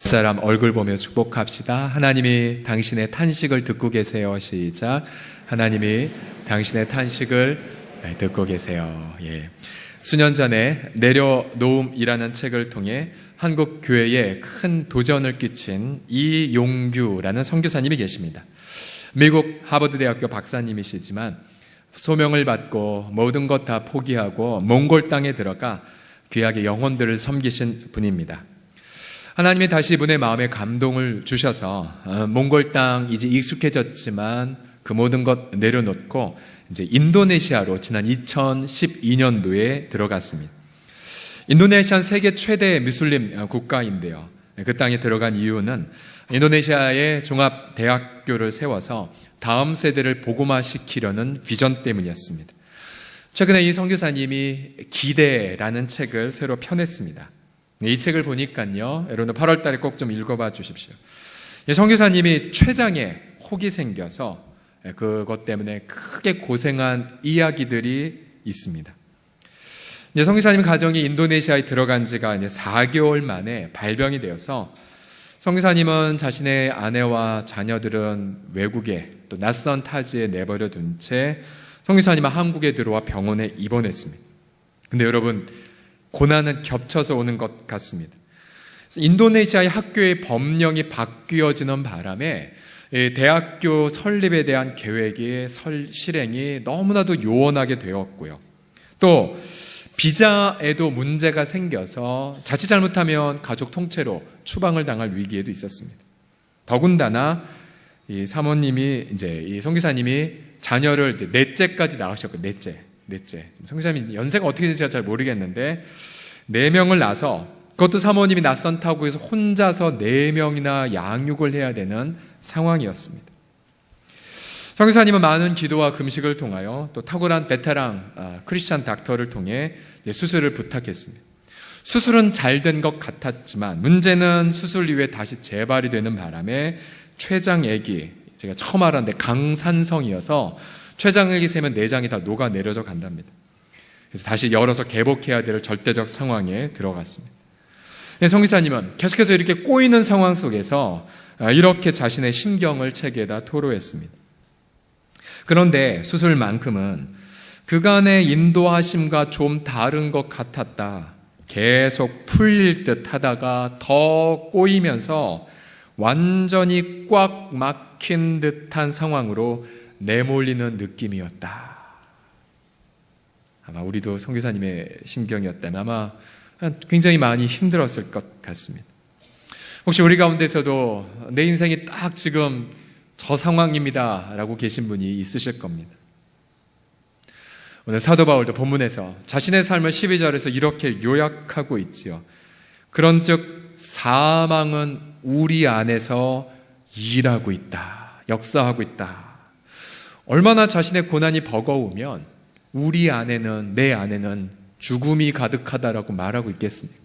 사람 얼굴 보며 축복합시다. 하나님이 당신의 탄식을 듣고 계세요. 시작. 하나님이 당신의 탄식을 듣고 계세요. 예. 수년 전에 내려놓음이라는 책을 통해 한국 교회에 큰 도전을 끼친 이용규라는 선교사님이 계십니다. 미국 하버드대학교 박사님이시지만 소명을 받고 모든 것 다 포기하고 몽골 땅에 들어가 귀하게 영혼들을 섬기신 분입니다. 하나님이 다시 이분의 마음에 감동을 주셔서 몽골 땅 이제 익숙해졌지만 그 모든 것 내려놓고 이제 인도네시아로 지난 2012년도에 들어갔습니다. 인도네시아는 세계 최대 무슬림 국가인데요. 그 땅에 들어간 이유는 인도네시아의 종합대학교를 세워서 다음 세대를 복음화시키려는 비전 때문이었습니다. 최근에 이 선교사님이 기대라는 책을 새로 펴냈습니다. 이 책을 보니까요, 여러분 8월 달에 꼭 좀 읽어봐 주십시오. 선교사님이 췌장에 혹이 생겨서 그것 때문에 크게 고생한 이야기들이 있습니다. 선교사님 가정이 인도네시아에 들어간 지가 이제 4개월 만에 발병이 되어서 선교사님은 자신의 아내와 자녀들은 외국에 또 낯선 타지에 내버려 둔 채 선교사님은 한국에 들어와 병원에 입원했습니다. 근데 여러분, 고난은 겹쳐서 오는 것 같습니다. 인도네시아의 학교의 법령이 바뀌어지는 바람에 대학교 설립에 대한 계획의 실행이 너무나도 요원하게 되었고요. 또 비자에도 문제가 생겨서 자칫 잘못하면 가족 통째로 추방을 당할 위기에도 있었습니다. 더군다나 이 사모님이 이 선교사님이 자녀를 이제 넷째까지 낳으셨고 넷째. 선교사님 연세가 어떻게 되는지 잘 모르겠는데 4명을 낳아서 그것도 사모님이 낯선 타국에서 혼자서 4명이나 양육을 해야 되는 상황이었습니다. 선교사님은 많은 기도와 금식을 통하여 또 탁월한 베테랑 크리스찬 닥터를 통해 수술을 부탁했습니다. 수술은 잘 된 것 같았지만 문제는 수술 이후에 다시 재발이 되는 바람에 췌장액이 제가 처음 알았는데 강산성이어서 췌장액이 새면 내장이 다 녹아내려져 간답니다. 그래서 다시 열어서 개복해야 될 절대적 상황에 들어갔습니다. 선교사님은 계속해서 이렇게 꼬이는 상황 속에서 이렇게 자신의 심경을 책에다 토로했습니다. 그런데 수술만큼은 그간의 인도하심과 좀 다른 것 같았다. 계속 풀릴 듯 하다가 더 꼬이면서 완전히 꽉 막힌 듯한 상황으로 내몰리는 느낌이었다. 아마 우리도 선교사님의 심경이었다면 아마 굉장히 많이 힘들었을 것 같습니다. 혹시 우리 가운데서도 내 인생이 딱 지금 저 상황입니다 라고 계신 분이 있으실 겁니다. 오늘 사도 바울도 본문에서 자신의 삶을 12절에서 이렇게 요약하고 있지요. 그런즉 사망은 우리 안에서 일하고 있다, 역사하고 있다. 얼마나 자신의 고난이 버거우면 우리 안에는, 내 안에는 죽음이 가득하다라고 말하고 있겠습니까?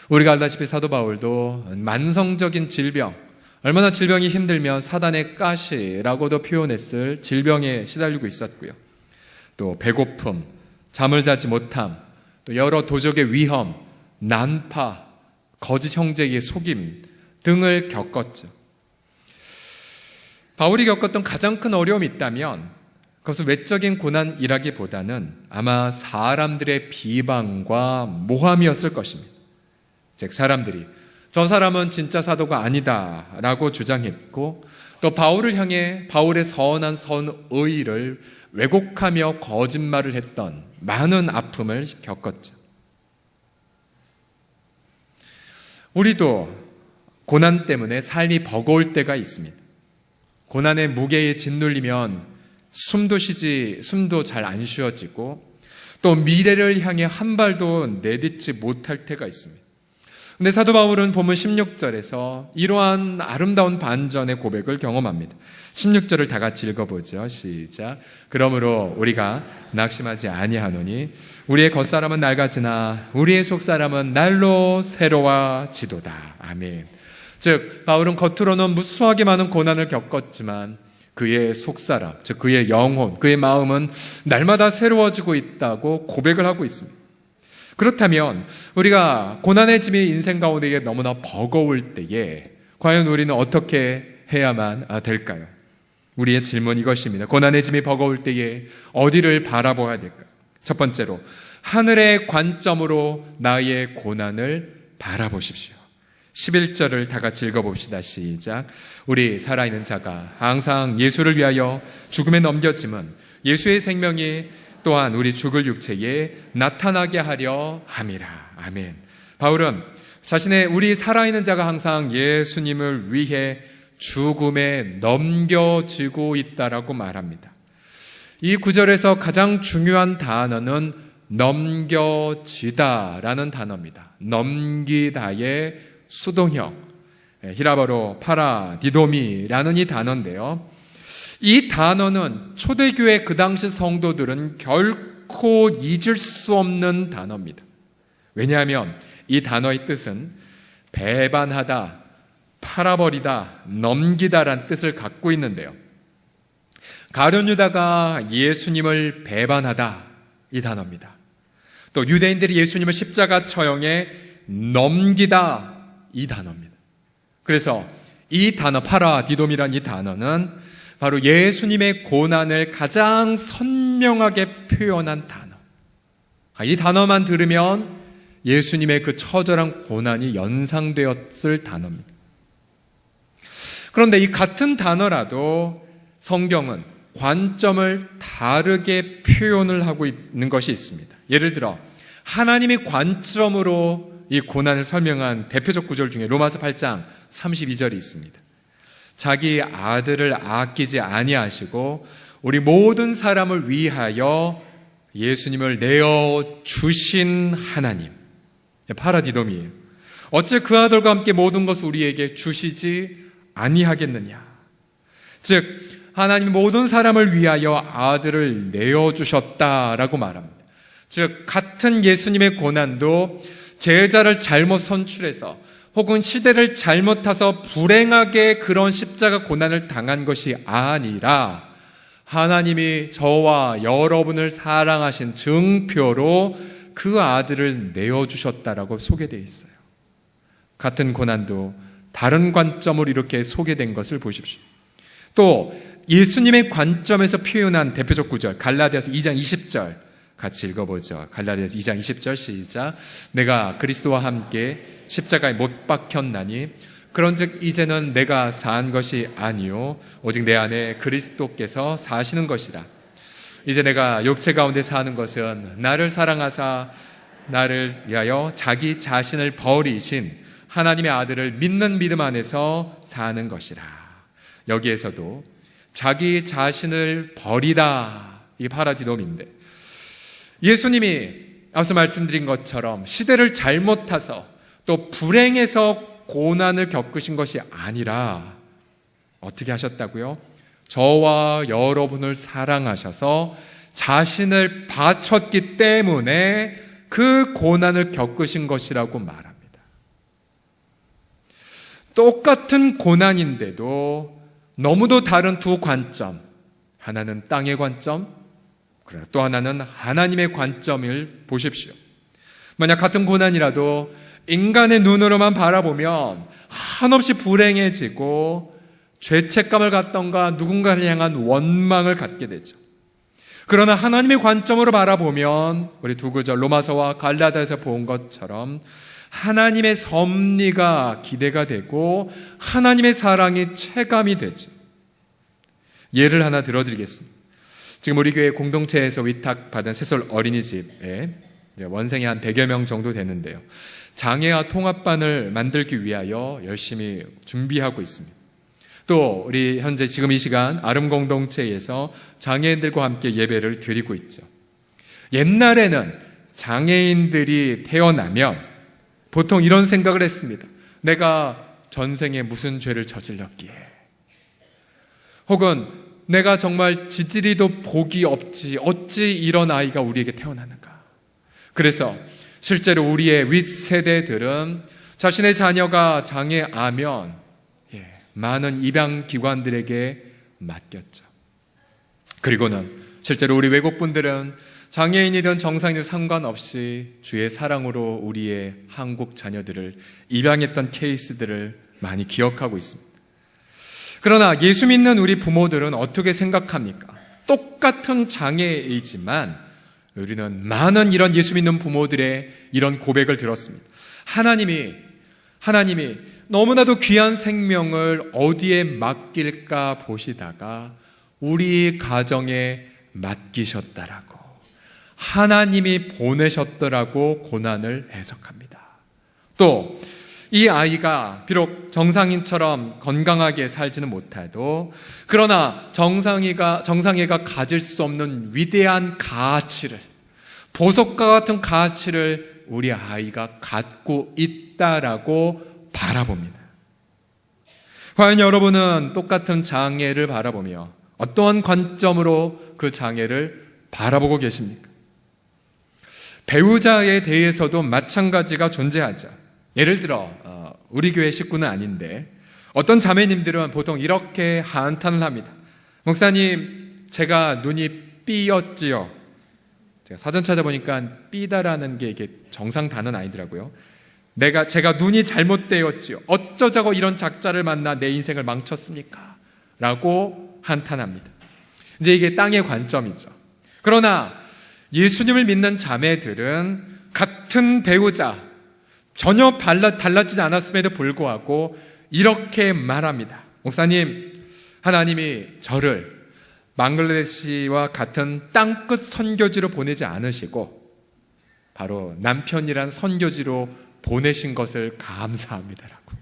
우리가 알다시피 사도 바울도 만성적인 질병, 얼마나 질병이 힘들면 사단의 가시라고도 표현했을 질병에 시달리고 있었고요. 또 배고픔, 잠을 자지 못함, 또 여러 도적의 위험, 난파, 거짓 형제의 속임 등을 겪었죠. 바울이 겪었던 가장 큰 어려움이 있다면 그것은 외적인 고난이라기보다는 아마 사람들의 비방과 모함이었을 것입니다. 즉 사람들이 저 사람은 진짜 사도가 아니다 라고 주장했고 또 바울을 향해 바울의 선한 선의를 왜곡하며 거짓말을 했던 많은 아픔을 겪었죠. 우리도 고난 때문에 삶이 버거울 때가 있습니다. 고난의 무게에 짓눌리면 숨도 잘 안 쉬어지고 또 미래를 향해 한 발도 내딛지 못할 때가 있습니다. 근데 사도 바울은 본문 16절에서 이러한 아름다운 반전의 고백을 경험합니다. 16절을 다 같이 읽어보죠. 시작. 그러므로 우리가 낙심하지 아니하노니 우리의 겉사람은 낡아지나 우리의 속사람은 날로 새로워지도다. 아멘. 즉 바울은 겉으로는 무수하게 많은 고난을 겪었지만 그의 속사람, 즉 그의 영혼, 그의 마음은 날마다 새로워지고 있다고 고백을 하고 있습니다. 그렇다면 우리가 고난의 짐이 인생 가운데 너무나 버거울 때에 과연 우리는 어떻게 해야만 될까요? 우리의 질문 이것입니다. 고난의 짐이 버거울 때에 어디를 바라봐야 될까요? 첫 번째로 하늘의 관점으로 나의 고난을 바라보십시오. 11절을 다 같이 읽어봅시다. 시작. 우리 살아있는 자가 항상 예수를 위하여 죽음에 넘겨짐은 예수의 생명이 또한 우리 죽을 육체에 나타나게 하려 함이라. 아멘. 바울은 자신의 우리 살아있는 자가 항상 예수님을 위해 죽음에 넘겨지고 있다라고 말합니다. 이 구절에서 가장 중요한 단어는 넘겨지다라는 단어입니다. 넘기다의 수동형, 히라바로 파라디도미라는 이 단어인데요. 이 단어는 초대교회 그 당시 성도들은 결코 잊을 수 없는 단어입니다. 왜냐하면 이 단어의 뜻은 배반하다, 팔아버리다, 넘기다란 뜻을 갖고 있는데요. 가룟 유다가 예수님을 배반하다, 이 단어입니다. 또 유대인들이 예수님을 십자가 처형에 넘기다, 이 단어입니다. 그래서 이 단어 파라디돔이란 이 단어는 바로 예수님의 고난을 가장 선명하게 표현한 단어. 이 단어만 들으면 예수님의 그 처절한 고난이 연상되었을 단어입니다. 그런데 이 같은 단어라도 성경은 관점을 다르게 표현을 하고 있는 것이 있습니다. 예를 들어 하나님의 관점으로 이 고난을 설명한 대표적 구절 중에 로마서 8장 32절이 있습니다. 자기 아들을 아끼지 아니하시고 우리 모든 사람을 위하여 예수님을 내어 주신 하나님, 파라디돔이에요. 어째 그 아들과 함께 모든 것을 우리에게 주시지 아니하겠느냐. 즉 하나님 모든 사람을 위하여 아들을 내어 주셨다라고 말합니다. 즉 같은 예수님의 고난도 제자를 잘못 선출해서 혹은 시대를 잘못 타서 불행하게 그런 십자가 고난을 당한 것이 아니라 하나님이 저와 여러분을 사랑하신 증표로 그 아들을 내어주셨다라고 소개되어 있어요. 같은 고난도 다른 관점으로 이렇게 소개된 것을 보십시오. 또 예수님의 관점에서 표현한 대표적 구절 갈라디아서 2장 20절 같이 읽어보죠. 갈라디아서 2장 20절 시작. 내가 그리스도와 함께 십자가에 못 박혔나니 그런즉 이제는 내가 산 것이 아니요 오직 내 안에 그리스도께서 사시는 것이라. 이제 내가 육체 가운데 사는 것은 나를 사랑하사 나를 위하여 자기 자신을 버리신 하나님의 아들을 믿는 믿음 안에서 사는 것이라. 여기에서도 자기 자신을 버리다, 이 파라디돔인데 예수님이 앞서 말씀드린 것처럼 시대를 잘못 타서 또 불행해서 고난을 겪으신 것이 아니라 어떻게 하셨다고요? 저와 여러분을 사랑하셔서 자신을 바쳤기 때문에 그 고난을 겪으신 것이라고 말합니다. 똑같은 고난인데도 너무도 다른 두 관점, 하나는 땅의 관점, 그러나 또 하나는 하나님의 관점을 보십시오. 만약 같은 고난이라도 인간의 눈으로만 바라보면 한없이 불행해지고 죄책감을 갖던가 누군가를 향한 원망을 갖게 되죠. 그러나 하나님의 관점으로 바라보면 우리 두 구절 로마서와 갈라디아에서 본 것처럼 하나님의 섭리가 기대가 되고 하나님의 사랑이 체감이 되죠. 예를 하나 들어드리겠습니다. 지금 우리 교회 공동체에서 위탁받은 새솔 어린이집에 원생이 한 100여 명 정도 되는데요. 장애아 통합반을 만들기 위하여 열심히 준비하고 있습니다. 또 우리 현재 지금 이 시간 아름 공동체에서 장애인들과 함께 예배를 드리고 있죠. 옛날에는 장애인들이 태어나면 보통 이런 생각을 했습니다. 내가 전생에 무슨 죄를 저질렀기에, 혹은 내가 정말 지지리도 복이 없지 어찌 이런 아이가 우리에게 태어나는가. 그래서 실제로 우리의 윗세대들은 자신의 자녀가 장애아면 많은 입양기관들에게 맡겼죠. 그리고는 실제로 우리 외국분들은 장애인이든 정상이든 상관없이 주의 사랑으로 우리의 한국 자녀들을 입양했던 케이스들을 많이 기억하고 있습니다. 그러나 예수 믿는 우리 부모들은 어떻게 생각합니까? 똑같은 장애이지만 우리는 많은 이런 예수 믿는 부모들의 이런 고백을 들었습니다. 하나님이 너무나도 귀한 생명을 어디에 맡길까 보시다가 우리 가정에 맡기셨다라고, 하나님이 보내셨더라고 고난을 해석합니다. 또 이 아이가 비록 정상인처럼 건강하게 살지는 못해도 그러나 정상이가 가질 수 없는 위대한 가치를, 보석과 같은 가치를 우리 아이가 갖고 있다라고 바라봅니다. 과연 여러분은 똑같은 장애를 바라보며 어떠한 관점으로 그 장애를 바라보고 계십니까? 배우자에 대해서도 마찬가지가 존재하죠. 예를 들어 우리 교회 식구는 아닌데 어떤 자매님들은 보통 이렇게 한탄을 합니다. 목사님, 제가 눈이 삐었지요. 제가 사전 찾아보니까 삐다라는 게 이게 정상 단어는 아니더라고요. 제가 눈이 잘못되었지요. 어쩌자고 이런 작자를 만나 내 인생을 망쳤습니까? 라고 한탄합니다. 이제 이게 땅의 관점이죠. 그러나 예수님을 믿는 자매들은 같은 배우자, 전혀 달라지지 않았음에도 불구하고 이렇게 말합니다. 목사님, 하나님이 저를 방글라데시와 같은 땅끝 선교지로 보내지 않으시고 바로 남편이란 선교지로 보내신 것을 감사합니다라고.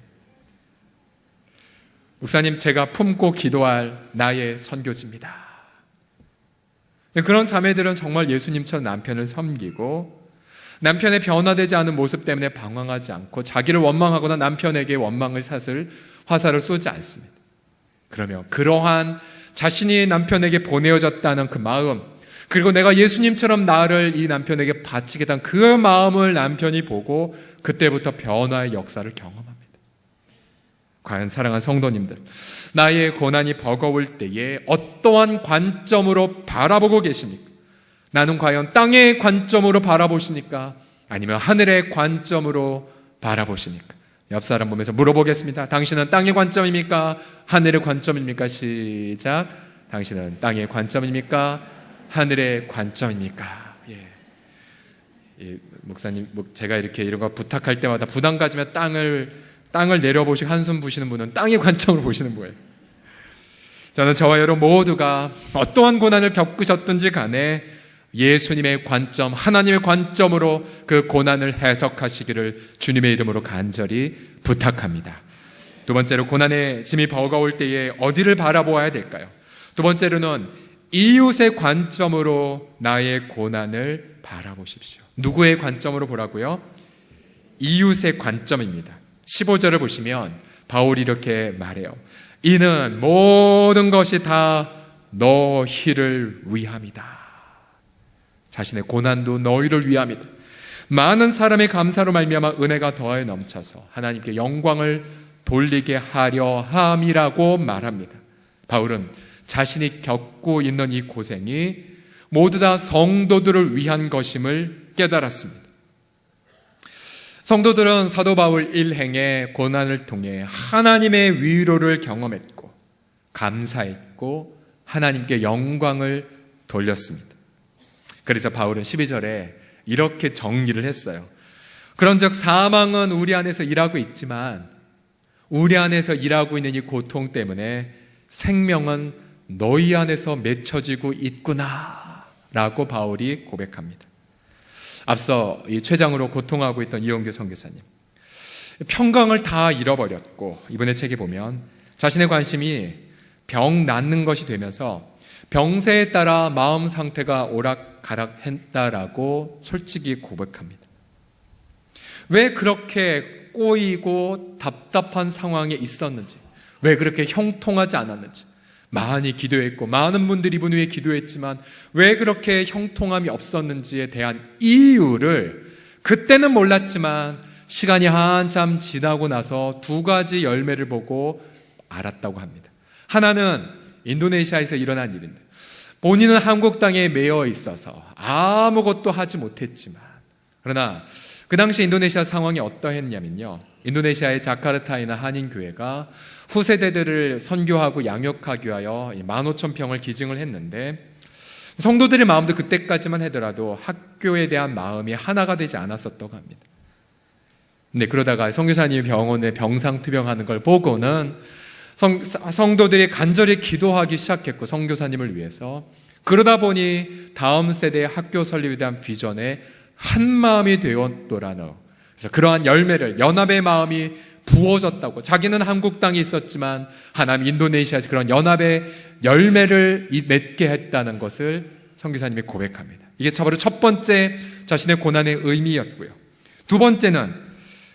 목사님, 제가 품고 기도할 나의 선교지입니다. 그런 자매들은 정말 예수님처럼 남편을 섬기고 남편의 변화되지 않은 모습 때문에 방황하지 않고 자기를 원망하거나 남편에게 원망을 샀을 화살을 쏘지 않습니다. 그러면 그러한 자신이 남편에게 보내어졌다는 그 마음, 그리고 내가 예수님처럼 나를 이 남편에게 바치겠다는 그 마음을 남편이 보고 그때부터 변화의 역사를 경험합니다. 과연 사랑하는 성도님들, 나의 고난이 버거울 때에 어떠한 관점으로 바라보고 계십니까? 나는 과연 땅의 관점으로 바라보십니까? 아니면 하늘의 관점으로 바라보십니까? 옆 사람 보면서 물어보겠습니다. 당신은 땅의 관점입니까? 하늘의 관점입니까? 시작. 당신은 땅의 관점입니까? 하늘의 관점입니까? 예, 목사님, 제가 이렇게 이런 거 부탁할 때마다 부담 가지면 땅을 내려보시고 한숨 부시는 분은 땅의 관점으로 보시는 거예요. 저는 저와 여러분 모두가 어떠한 고난을 겪으셨든지 간에 예수님의 관점, 하나님의 관점으로 그 고난을 해석하시기를 주님의 이름으로 간절히 부탁합니다. 두 번째로, 고난의 짐이 버거울 때에 어디를 바라보아야 될까요? 두 번째로는 이웃의 관점으로 나의 고난을 바라보십시오. 누구의 관점으로 보라고요? 이웃의 관점입니다. 15절을 보시면 바울이 이렇게 말해요. 이는 모든 것이 다 너희를 위함이다. 자신의 고난도 너희를 위함이다. 많은 사람의 감사로 말미암아 은혜가 더하여 넘쳐서 하나님께 영광을 돌리게 하려 함이라고 말합니다. 바울은 자신이 겪고 있는 이 고생이 모두 다 성도들을 위한 것임을 깨달았습니다. 성도들은 사도 바울 일행의 고난을 통해 하나님의 위로를 경험했고 감사했고 하나님께 영광을 돌렸습니다. 그래서 바울은 12절에 이렇게 정리를 했어요. 그런즉 사망은 우리 안에서 일하고 있지만 우리 안에서 일하고 있는 이 고통 때문에 생명은 너희 안에서 맺혀지고 있구나 라고 바울이 고백합니다. 앞서 이 췌장으로 고통하고 있던 이용규 선교사님, 평강을 다 잃어버렸고 이번에 책에 보면 자신의 관심이 병 낫는 것이 되면서 병세에 따라 마음 상태가 오락가락했다라고 솔직히 고백합니다. 왜 그렇게 꼬이고 답답한 상황에 있었는지, 왜 그렇게 형통하지 않았는지, 많이 기도했고 많은 분들이 이분 위해 기도했지만 왜 그렇게 형통함이 없었는지에 대한 이유를 그때는 몰랐지만 시간이 한참 지나고 나서 두 가지 열매를 보고 알았다고 합니다. 하나는 인도네시아에서 일어난 일인데, 본인은 한국 땅에 매여 있어서 아무것도 하지 못했지만, 그러나 그 당시 인도네시아 상황이 어떠했냐면요, 인도네시아의 자카르타에 한인교회가 후세대들을 선교하고 양육하기 위하여 15,000평을 기증을 했는데, 성도들의 마음도 그때까지만 하더라도 학교에 대한 마음이 하나가 되지 않았었다고 합니다. 근데 그러다가 선교사님이 병원에 병상투병하는 걸 보고는 성도들이 간절히 기도하기 시작했고, 선교사님을 위해서. 그러다 보니 다음 세대의 학교 설립에 대한 비전에 한 마음이 되었더라는, 그래서 그러한 열매를, 연합의 마음이 부어졌다고, 자기는 한국 땅에 있었지만 하나님 인도네시아에서 그런 연합의 열매를 맺게 했다는 것을 선교사님이 고백합니다. 이게 바로 첫 번째 자신의 고난의 의미였고요. 두 번째는,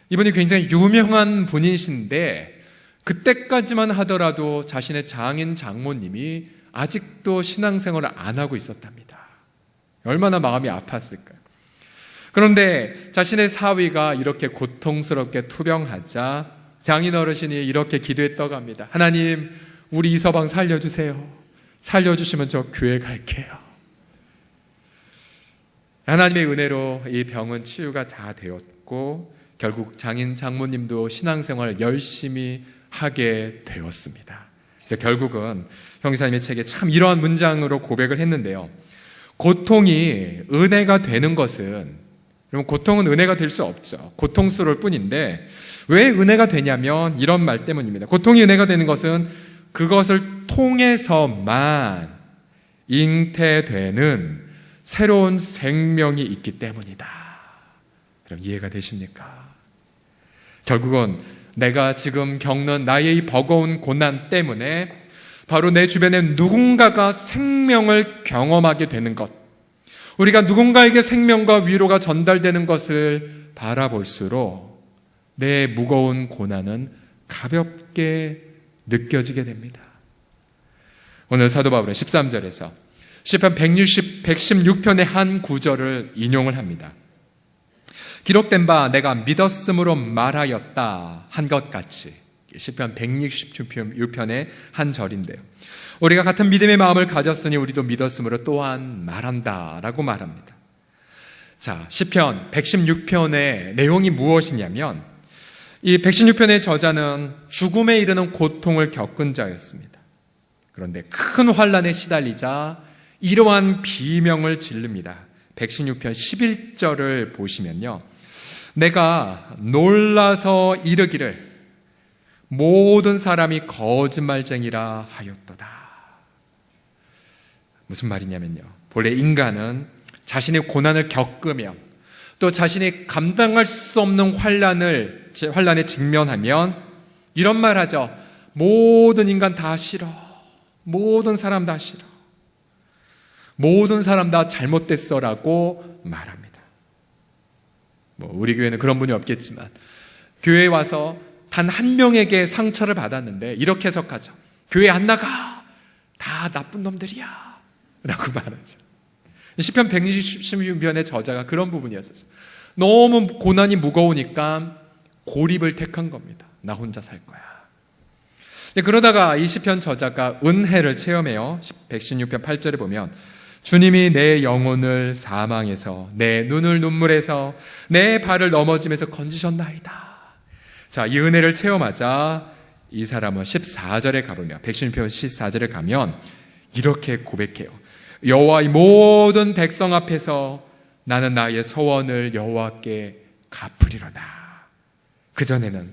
이분이 굉장히 유명한 분이신데 그때까지만 하더라도 자신의 장인 장모님이 아직도 신앙생활을 안 하고 있었답니다. 얼마나 마음이 아팠을까요? 그런데 자신의 사위가 이렇게 고통스럽게 투병하자 장인 어르신이 이렇게 기도했다고 합니다. 하나님, 우리 이서방 살려주세요. 살려주시면 저 교회 갈게요. 하나님의 은혜로 이 병은 치유가 다 되었고, 결국 장인 장모님도 신앙생활을 열심히 하게 되었습니다. 그래서 결국은 성기사님의 책에 참 이러한 문장으로 고백을 했는데요, 고통이 은혜가 되는 것은, 여러분, 고통은 은혜가 될 수 없죠. 고통스러울 뿐인데 왜 은혜가 되냐면 이런 말 때문입니다. 고통이 은혜가 되는 것은 그것을 통해서만 잉태되는 새로운 생명이 있기 때문이다. 그럼 이해가 되십니까? 결국은 내가 지금 겪는 나의 이 버거운 고난 때문에 바로 내 주변에 누군가가 생명을 경험하게 되는 것, 우리가 누군가에게 생명과 위로가 전달되는 것을 바라볼수록 내 무거운 고난은 가볍게 느껴지게 됩니다. 오늘 사도 바울은 13절에서 시편 116편의 한 구절을 인용을 합니다. 기록된 바 내가 믿었으므로 말하였다 한 것 같이, 시편 116편의 한 절인데요, 우리가 같은 믿음의 마음을 가졌으니 우리도 믿었으므로 또한 말한다 라고 말합니다. 자, 시편 116편의 내용이 무엇이냐면, 이 116편의 저자는 죽음에 이르는 고통을 겪은 자였습니다. 그런데 큰 환난에 시달리자 이러한 비명을 지릅니다. 116편 11절을 보시면요, 내가 놀라서 이르기를 모든 사람이 거짓말쟁이라 하였도다. 무슨 말이냐면요, 본래 인간은 자신의 고난을 겪으며 또 자신이 감당할 수 없는 환난에 직면하면 이런 말 하죠. 모든 인간 다 싫어. 모든 사람 다 싫어. 모든 사람 다 잘못됐어 라고 말합니다. 우리 교회는 그런 분이 없겠지만 교회에 와서 단 한 명에게 상처를 받았는데 이렇게 해석하죠. 교회 안 나가. 다 나쁜 놈들이야 라고 말하죠. 시편 116편의 저자가 그런 부분이었어요. 너무 고난이 무거우니까 고립을 택한 겁니다. 나 혼자 살 거야. 그러다가 이 시편 저자가 은혜를 체험해요. 116편 8절에 보면 주님이 내 영혼을 사망에서, 내 눈을 눈물에서, 내 발을 넘어짐에서 건지셨나이다. 자, 이 은혜를 체험하자 이 사람은 14절에 가보면, 116편 14절에 가면 이렇게 고백해요. 여호와의 모든 백성 앞에서 나는 나의 서원을 여호와께 갚으리로다. 그전에는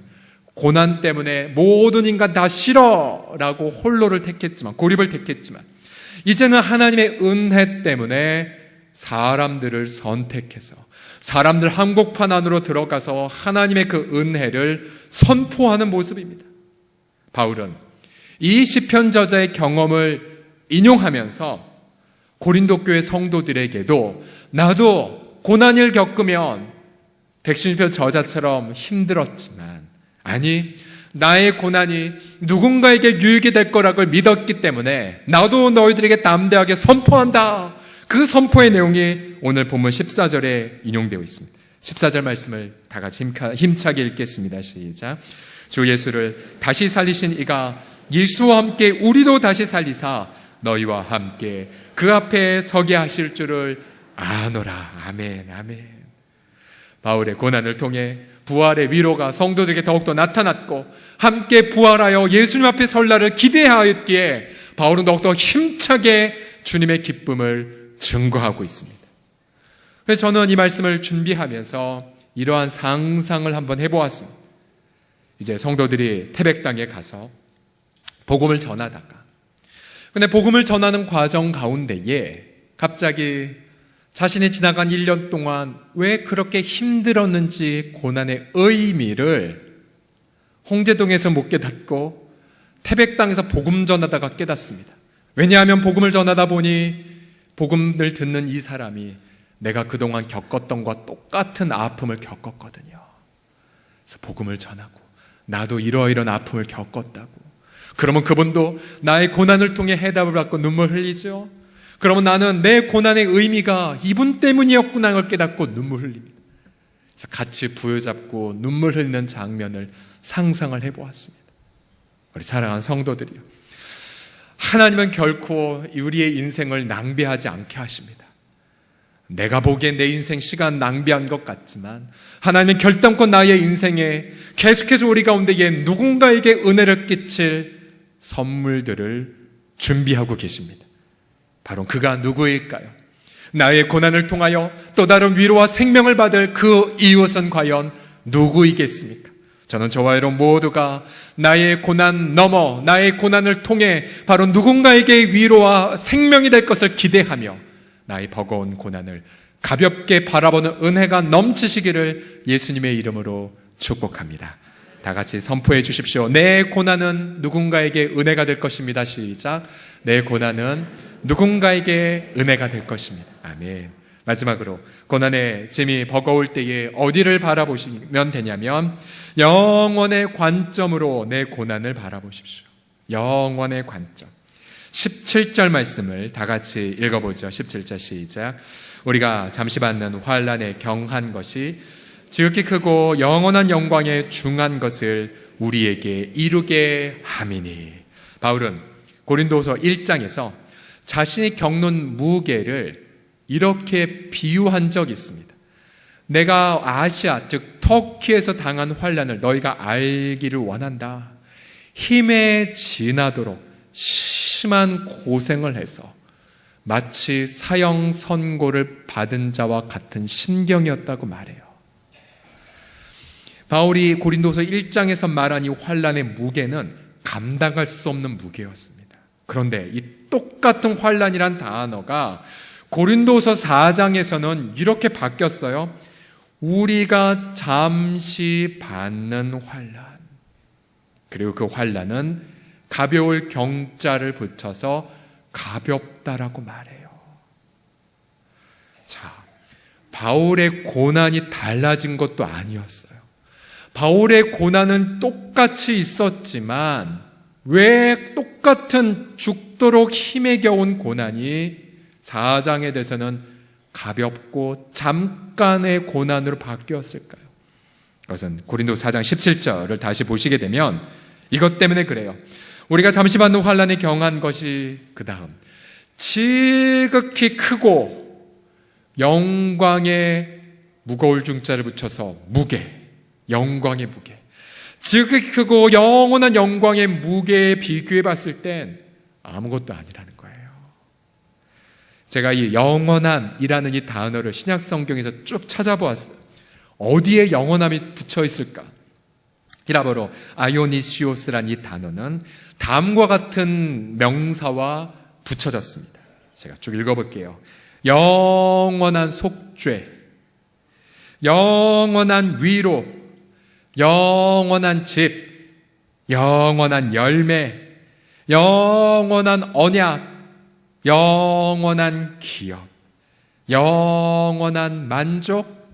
고난 때문에 모든 인간 다 싫어 라고 홀로를 택했지만, 고립을 택했지만, 이제는 하나님의 은혜 때문에 사람들을 선택해서 사람들 한복판 안으로 들어가서 하나님의 그 은혜를 선포하는 모습입니다. 바울은 이 시편 저자의 경험을 인용하면서 고린도 교회 성도들에게도 나도 고난을 겪으면 116편 저자처럼 힘들었지만, 아니 나의 고난이 누군가에게 유익이 될 거라고 믿었기 때문에 나도 너희들에게 담대하게 선포한다. 그 선포의 내용이 오늘 본문 14절에 인용되어 있습니다. 14절 말씀을 다 같이 힘차게 읽겠습니다. 시작. 주 예수를 다시 살리신 이가 예수와 함께 우리도 다시 살리사 너희와 함께 그 앞에 서게 하실 줄을 아노라. 아멘, 아멘. 바울의 고난을 통해 부활의 위로가 성도들에게 더욱더 나타났고 함께 부활하여 예수님 앞에 설 날을 기대하였기에 바울은 더욱더 힘차게 주님의 기쁨을 증거하고 있습니다. 그래서 저는 이 말씀을 준비하면서 이러한 상상을 한번 해보았습니다. 이제 성도들이 태백당에 가서 복음을 전하다가, 근데 복음을 전하는 과정 가운데에 갑자기 자신이 지나간 1년 동안 왜 그렇게 힘들었는지 고난의 의미를 홍제동에서 못 깨닫고 태백당에서 복음 전하다가 깨닫습니다. 왜냐하면 복음을 전하다 보니 복음을 듣는 이 사람이 내가 그동안 겪었던 것과 똑같은 아픔을 겪었거든요. 그래서 복음을 전하고 나도 이러이러한 아픔을 겪었다고. 그러면 그분도 나의 고난을 통해 해답을 받고 눈물 흘리죠. 그러면 나는 내 고난의 의미가 이분 때문이었구나 걸 깨닫고 눈물 흘립니다. 그래서 같이 부여잡고 눈물 흘리는 장면을 상상을 해보았습니다. 우리 사랑하는 성도들이요, 하나님은 결코 우리의 인생을 낭비하지 않게 하십니다. 내가 보기엔 내 인생 시간 낭비한 것 같지만 하나님은 결단코 나의 인생에 계속해서 우리 가운데에 누군가에게 은혜를 끼칠 선물들을 준비하고 계십니다. 바로 그가 누구일까요? 나의 고난을 통하여 또 다른 위로와 생명을 받을 그 이웃은 과연 누구이겠습니까? 저는 저와 여러분 모두가 나의 고난 넘어 나의 고난을 통해 바로 누군가에게 위로와 생명이 될 것을 기대하며 나의 버거운 고난을 가볍게 바라보는 은혜가 넘치시기를 예수님의 이름으로 축복합니다. 다 같이 선포해 주십시오. 내 고난은 누군가에게 은혜가 될 것입니다. 시작. 내 고난은 누군가에게 은혜가 될 것입니다. 아멘. 마지막으로 고난의 짐이 버거울 때에 어디를 바라보시면 되냐면 영원의 관점으로 내 고난을 바라보십시오. 영원의 관점. 17절 말씀을 다 같이 읽어보죠. 17절 시작. 우리가 잠시 받는 환난에 경한 것이 지극히 크고 영원한 영광에 중한 것을 우리에게 이루게 함이니. 바울은 고린도서 1장에서 자신이 겪는 무게를 이렇게 비유한 적이 있습니다. 내가 아시아 즉 터키에서 당한 환난을 너희가 알기를 원한다. 힘에 지나도록 심한 고생을 해서 마치 사형 선고를 받은 자와 같은 심경이었다고 말해요. 바울이 고린도서 1장에서 말한 이 환난의 무게는 감당할 수 없는 무게였습니다. 그런데 이 똑같은 환난이란 단어가 고린도서 4장에서는 이렇게 바뀌었어요. 우리가 잠시 받는 환난. 그리고 그 환난은 가벼울 경자를 붙여서 가볍다라고 말해요. 자, 바울의 고난이 달라진 것도 아니었어요. 바울의 고난은 똑같이 있었지만 왜 똑같은 죽도록 힘에 겨운 고난이 4장에 대해서는 가볍고 잠깐의 고난으로 바뀌었을까요? 그것은 고린도서 4장 17절을 다시 보시게 되면 이것 때문에 그래요. 우리가 잠시 받는 환난에 경한 것이 그 다음 지극히 크고 영광의 무거울 중자를 붙여서 무게, 영광의 무게, 지극히 크고 영원한 영광의 무게에 비교해 봤을 땐 아무것도 아니라는 거예요. 제가 이 영원한이라는 이 단어를 신약 성경에서 쭉 찾아보았어요. 어디에 영원함이 붙여 있을까? 히라보로 아이오니시오스란 이 단어는 다음과 같은 명사와 붙여졌습니다. 제가 쭉 읽어볼게요. 영원한 속죄, 영원한 위로, 영원한 집, 영원한 열매, 영원한 언약, 영원한 기업, 영원한 만족,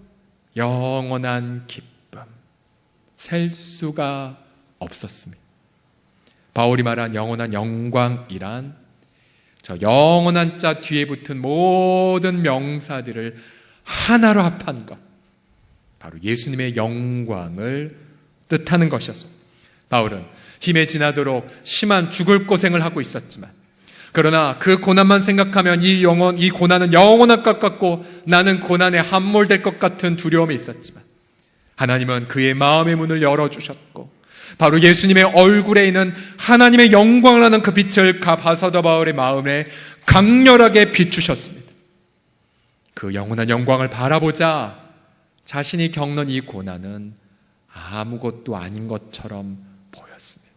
영원한 기쁨. 셀 수가 없었습니다. 바울이 말한 영원한 영광이란 저 영원한 자 뒤에 붙은 모든 명사들을 하나로 합한 것, 바로 예수님의 영광을 뜻하는 것이었습니다. 바울은 힘에 지나도록 심한 죽을 고생을 하고 있었지만 그러나 그 고난만 생각하면 이 고난은 영원할 것 같고 나는 고난에 함몰될 것 같은 두려움이 있었지만 하나님은 그의 마음의 문을 열어주셨고 바로 예수님의 얼굴에 있는 하나님의 영광을 하는 그 빛을 사도 바울의 마음에 강렬하게 비추셨습니다. 그 영원한 영광을 바라보자 자신이 겪는 이 고난은 아무것도 아닌 것처럼 보였습니다.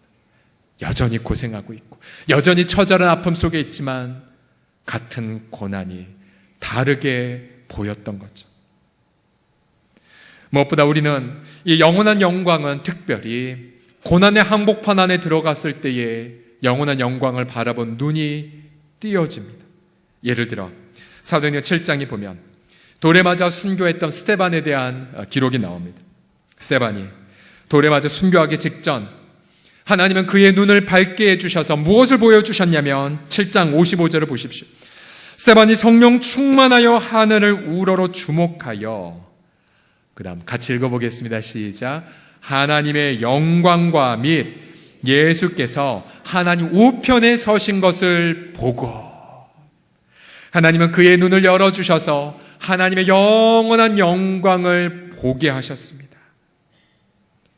여전히 고생하고 있고 여전히 처절한 아픔 속에 있지만 같은 고난이 다르게 보였던 거죠. 무엇보다 우리는 이 영원한 영광은 특별히 고난의 한복판 안에 들어갔을 때에 영원한 영광을 바라본 눈이 띄어집니다. 예를 들어 사도행전 7장에 보면 돌에 맞아 순교했던 스데반에 대한 기록이 나옵니다. 스데반이 돌에 맞아 순교하기 직전 하나님은 그의 눈을 밝게 해주셔서 무엇을 보여주셨냐면 7장 55절을 보십시오. 스데반이 성령 충만하여 하늘을 우러러 주목하여, 그 다음 같이 읽어보겠습니다. 시작. 하나님의 영광과 및 예수께서 하나님 우편에 서신 것을 보고, 하나님은 그의 눈을 열어주셔서 하나님의 영원한 영광을 보게 하셨습니다.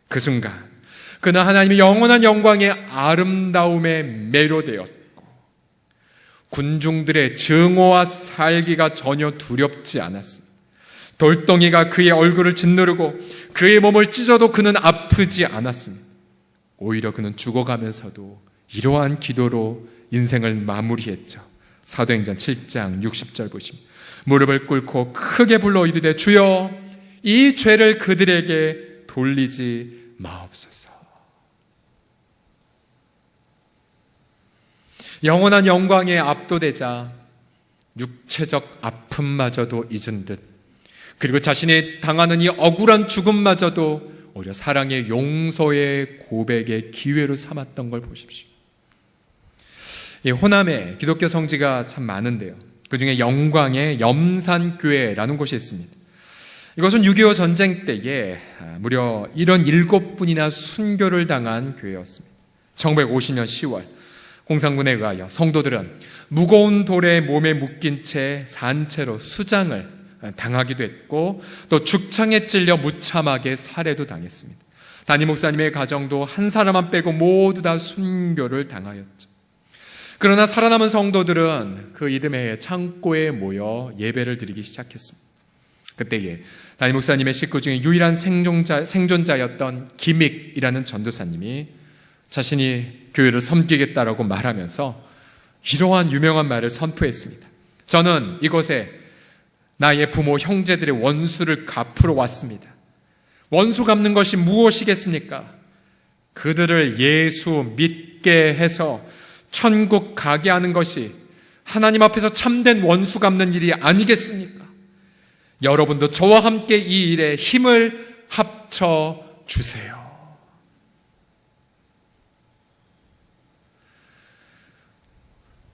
그 순간 그는 하나님의 영원한 영광의 아름다움에 매료되었고 군중들의 증오와 살기가 전혀 두렵지 않았습니다. 돌덩이가 그의 얼굴을 짓누르고 그의 몸을 찢어도 그는 아프지 않았습니다. 오히려 그는 죽어가면서도 이러한 기도로 인생을 마무리했죠. 사도행전 7장 60절 보십니다. 무릎을 꿇고 크게 불러 이르되 주여 이 죄를 그들에게 돌리지 마옵소서. 영원한 영광에 압도되자 육체적 아픔마저도 잊은 듯, 그리고 자신이 당하는 이 억울한 죽음마저도 오히려 사랑의 용서의 고백의 기회로 삼았던 걸 보십시오. 이 호남에 기독교 성지가 참 많은데요, 그 중에 영광의 염산교회라는 곳이 있습니다. 이것은 6.25 전쟁 때에 무려 77분이나 순교를 당한 교회였습니다. 1950년 10월 공산군에 의하여 성도들은 무거운 돌에 몸에 묶인 채 산채로 수장을 당하기도 했고 또 죽창에 찔려 무참하게 살해도 당했습니다. 담임 목사님의 가정도 한 사람만 빼고 모두 다 순교를 당하였죠. 그러나 살아남은 성도들은 그 이듬해에 창고에 모여 예배를 드리기 시작했습니다. 그때에 담임 목사님의 식구 중에 유일한 생존자였던 김익이라는 전도사님이 자신이 교회를 섬기겠다라고 말하면서 이러한 유명한 말을 선포했습니다. 저는 이곳에 나의 부모 형제들의 원수를 갚으러 왔습니다. 원수 갚는 것이 무엇이겠습니까? 그들을 예수 믿게 해서 천국 가게 하는 것이 하나님 앞에서 참된 원수 갚는 일이 아니겠습니까? 여러분도 저와 함께 이 일에 힘을 합쳐 주세요.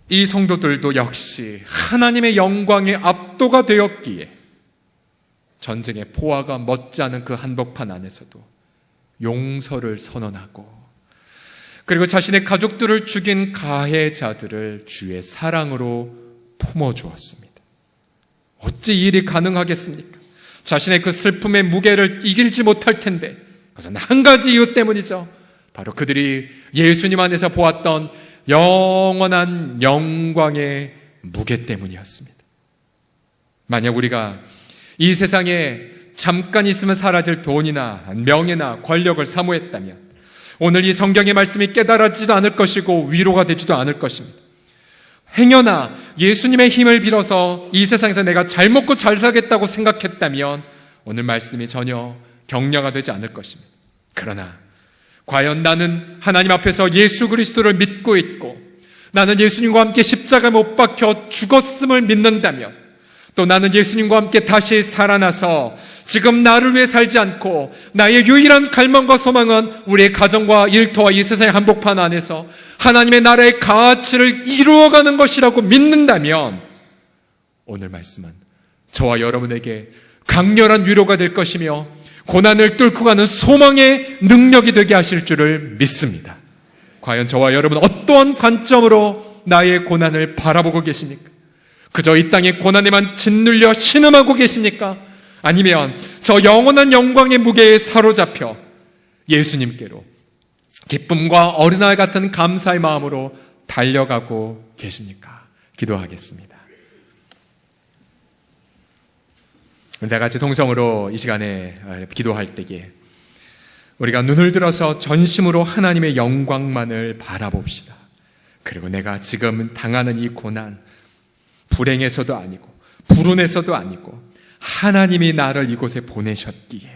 이 성도들도 역시 하나님의 영광에 압도가 되었기에 전쟁의 포화가 멋지 않은 그 한복판 안에서도 용서를 선언하고, 그리고 자신의 가족들을 죽인 가해자들을 주의 사랑으로 품어주었습니다. 어찌 이 일이 가능하겠습니까? 자신의 그 슬픔의 무게를 이길지 못할 텐데, 그것은 한 가지 이유 때문이죠. 바로 그들이 예수님 안에서 보았던 영원한 영광의 무게 때문이었습니다. 만약 우리가 이 세상에 잠깐 있으면 사라질 돈이나 명예나 권력을 사모했다면 오늘 이 성경의 말씀이 깨달아지지도 않을 것이고 위로가 되지도 않을 것입니다. 행여나 예수님의 힘을 빌어서 이 세상에서 내가 잘 먹고 잘 살겠다고 생각했다면 오늘 말씀이 전혀 격려가 되지 않을 것입니다. 그러나 과연 나는 하나님 앞에서 예수 그리스도를 믿고 있고 나는 예수님과 함께 십자가에 못 박혀 죽었음을 믿는다면, 또 나는 예수님과 함께 다시 살아나서 지금 나를 위해 살지 않고 나의 유일한 갈망과 소망은 우리의 가정과 일터와 이 세상의 한복판 안에서 하나님의 나라의 가치를 이루어가는 것이라고 믿는다면 오늘 말씀은 저와 여러분에게 강렬한 위로가 될 것이며 고난을 뚫고 가는 소망의 능력이 되게 하실 줄을 믿습니다. 과연 저와 여러분은 어떠한 관점으로 나의 고난을 바라보고 계십니까? 그저 이 땅의 고난에만 짓눌려 신음하고 계십니까? 아니면 저 영원한 영광의 무게에 사로잡혀 예수님께로 기쁨과 어린아이 같은 감사의 마음으로 달려가고 계십니까? 기도하겠습니다. 다 같이 동성으로 이 시간에 기도할 때에 우리가 눈을 들어서 전심으로 하나님의 영광만을 바라봅시다. 그리고 내가 지금 당하는 이 고난, 불행에서도 아니고 불운에서도 아니고 하나님이 나를 이곳에 보내셨기에,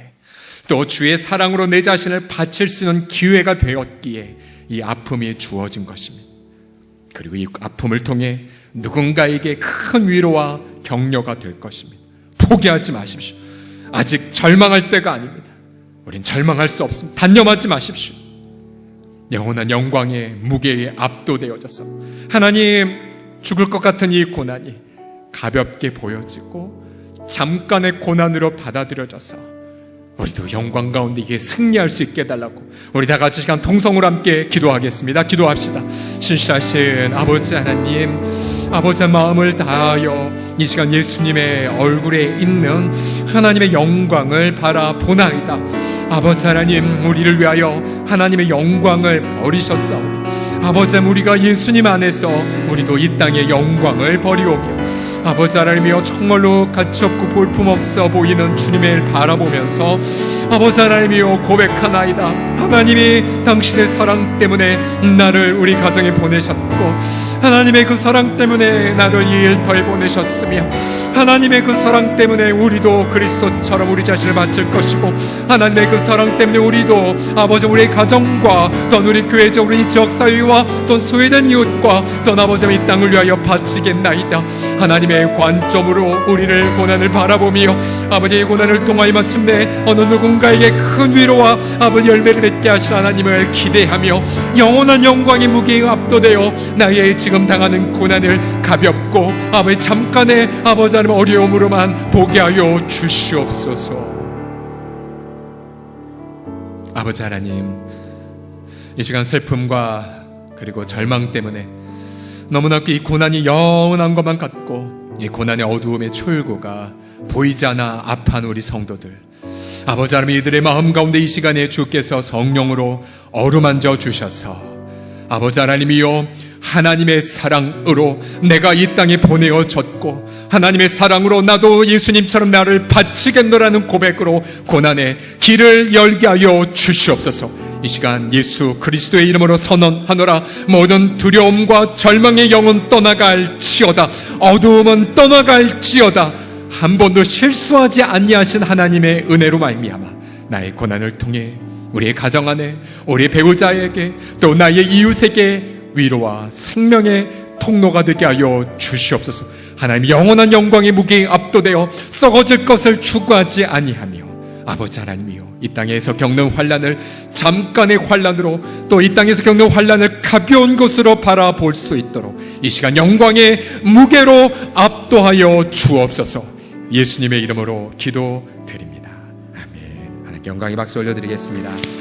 또 주의 사랑으로 내 자신을 바칠 수 있는 기회가 되었기에 이 아픔이 주어진 것입니다. 그리고 이 아픔을 통해 누군가에게 큰 위로와 격려가 될 것입니다. 포기하지 마십시오. 아직 절망할 때가 아닙니다. 우린 절망할 수 없습니다. 단념하지 마십시오. 영원한 영광의 무게에 압도되어져서 하나님, 죽을 것 같은 이 고난이 가볍게 보여지고 잠깐의 고난으로 받아들여져서 우리도 영광 가운데 이게 승리할 수 있게 해달라고 우리 다 같이 시간 동성으로 함께 기도하겠습니다. 기도합시다. 신실하신 아버지 하나님, 아버지의 마음을 다하여 이 시간 예수님의 얼굴에 있는 하나님의 영광을 바라보나이다. 아버지 하나님, 우리를 위하여 하나님의 영광을 버리셨사오니 아버지, 우리가 예수님 안에서 우리도 이 땅의 영광을 버리오며 아버지 하나님이여, 정말로 가치없고 볼품없어 보이는 주님을 바라보면서 아버지 하나님이여 고백하나이다. 하나님이 당신의 사랑 때문에 나를 우리 가정에 보내셨고, 하나님의 그 사랑 때문에 나를 이 일터에 보내셨으며, 하나님의 그 사랑 때문에 우리도 그리스도처럼 우리 자신을 바칠 것이고, 하나님의 그 사랑 때문에 우리도 아버지 우리의 가정과 또 우리 교회적 우리 지역사회와 또 소외된 이웃과 또 아버지 이 땅을 위하여 바치겠나이다. 하나님의 관점으로 우리를 고난을 바라보며 아버지의 고난을 통하여 마침내 어느 누군가에게 큰 위로와 아버지 열매를 맺게 하실 하나님을 기대하며 영원한 영광의 무게에 압도되어 나의 지금 당하는 고난을 가볍고 아버지 잠깐의 아버지 하나님 어려움으로만 보게 하여 주시옵소서. 아버지 하나님, 이 시간 슬픔과 그리고 절망 때문에 너무나 이 고난이 영원한 것만 같고 이 고난의 어두움의 출구가 보이지 않아 아파하는 우리 성도들, 아버지 하나님, 이들의 마음 가운데 이 시간에 주께서 성령으로 어루만져 주셔서 아버지 하나님이여, 하나님의 사랑으로 내가 이 땅에 보내어졌고 하나님의 사랑으로 나도 예수님처럼 나를 바치겠노라는 고백으로 고난의 길을 열게 하여 주시옵소서. 이 시간 예수 그리스도의 이름으로 선언하노라. 모든 두려움과 절망의 영은 떠나갈지어다. 어두움은 떠나갈지어다. 한 번도 실수하지 아니하신 하나님의 은혜로 말미암아 나의 고난을 통해 우리의 가정 안에 우리의 배우자에게 또 나의 이웃에게 위로와 생명의 통로가 되게 하여 주시옵소서. 하나님, 영원한 영광의 무게에 압도되어 썩어질 것을 추구하지 아니하며 아버지 하나님이여, 이 땅에서 겪는 환난을 잠깐의 환난으로 또 이 땅에서 겪는 환난을 가벼운 것으로 바라볼 수 있도록 이 시간 영광의 무게로 압도하여 주옵소서. 예수님의 이름으로 기도드립니다. 아멘. 하나님께 영광의 박수 올려드리겠습니다.